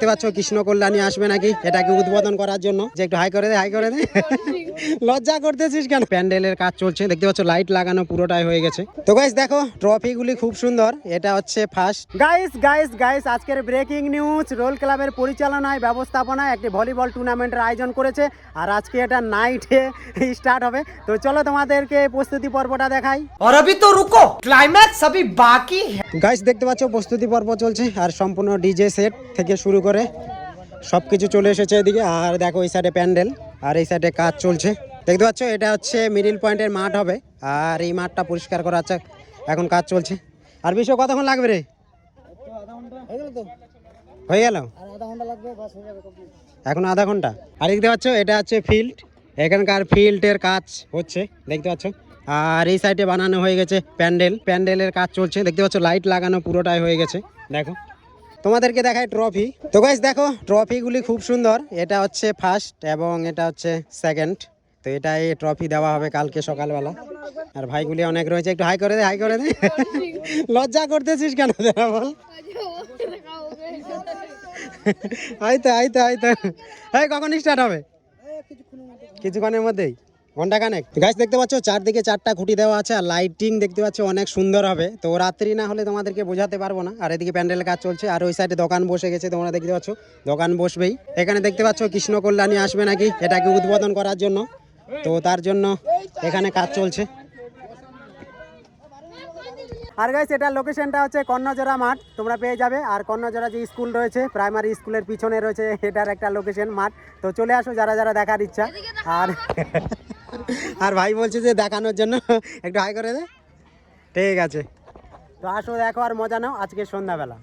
দেখতে পাচ্ছ কৃষ্ণ কল্যাণী আসবে নাকি এটাকে উদ্বোধন করার জন্য, যে একটু হাই করে দে, হাই করে দে। লজ্জা করতেছিস কেন? প্যান্ডেলের কাজ চলছে, দেখতে পাচ্ছ লাইট লাগানো পুরোটাই হয়ে গেছে। তো গাইস দেখো ট্রফি গুলি খুব সুন্দর, এটা হচ্ছে ফার্স্ট। গাইস আজকের ব্রেকিং নিউজ, রোল ক্লাবের পরিচালনায় ব্যবস্থাপনায় একটি ভলিবল টুর্নামেন্টের আয়োজন করেছে, আর আজকে এটা নাইটে স্টার্ট হবে। তো চলো তোমাদেরকে প্রস্তুতি পর্বটা দেখাই। और अभी तो रुको, क्लाइमैक्स अभी बाकी है। গাইস দেখতে পাচ্ছ প্রস্তুতি পর্ব চলছে, আর সম্পূর্ণ ডিজে সেট থেকে শুরু করে সবকিছু চলে এসেছে এদিকে। আর দেখো এই সাইডে প্যান্ডেল, আর এই সাইডে কাজ চলছে। দেখতে পাচ্ছ এটা হচ্ছে মিডিল পয়েন্টের মাঠ হবে, আর এই মাঠটা পরিষ্কার করা আছে, এখন কাজ চলছে। আর বিষয় কতক্ষণ লাগবে রে? হয়ে গেল, এখন আধা ঘন্টা। আর দেখতে পাচ্ছ এটা হচ্ছে ফিল্ড, এখানকার ফিল্ডের কাজ হচ্ছে দেখতে পাচ্ছ। আর এই সাইডে বানানো হয়ে গেছে প্যান্ডেল, প্যান্ডেলের কাজ চলছে দেখতে পাচ্ছ, লাইট লাগানো পুরোটাই হয়ে গেছে। দেখো তোমাদেরকে দেখায় ট্রফি। তো গাইস দেখো ট্রফিগুলি খুব সুন্দর, এটা হচ্ছে ফার্স্ট এবং এটা হচ্ছে সেকেন্ড। তো এটাই ট্রফি দেওয়া হবে কালকে সকালবেলা। আর ভাইগুলি অনেক রয়েছে, একটু হাই করে দে, হাই করে দে। লজ্জা করতেছিস কেন বল? আইতো আইতো আইতো। এই কখন স্টার্ট হবে? কিছুক্ষণের মধ্যেই, ঘন্টা কানেক। গাইস দেখতে পাচ্ছ চারদিকে চারটা খুঁটি দেওয়া আছে, আর লাইটিং দেখতে পাচ্ছ অনেক সুন্দর হবে। তো রাত্রি না হলে তোমাদেরকে বোঝাতে পারবো না। আর এদিকে প্যান্ডেলের কাজ চলছে, আর ওই সাইডে দোকান বসে গেছে, তোমরা দেখতে পাচ্ছ দোকান বসবেই। এখানে দেখতে পাচ্ছ কৃষ্ণ কল্যাণী আসবে নাকি এটাকে উদ্বোধন করার জন্য, তো তার জন্য এখানে কাজ চলছে। আর গাইস এটা লোকেশনটা হচ্ছে কর্ণজোড়া মাঠ, তোমরা পেয়ে যাবে। আর কর্ণজোড়া যে স্কুল রয়েছে প্রাইমারি স্কুলের পিছনে রয়েছে এটার একটা লোকেশন মাঠ। তো চলে আসো যারা যারা দেখার ইচ্ছা। আর আর ভাই বলছে যে দেখানোর জন্য, একটু হাই করে দে। ঠিক আছে, তো আসো দেখো আর মজা নাও আজকে সন্ধ্যাবেলা।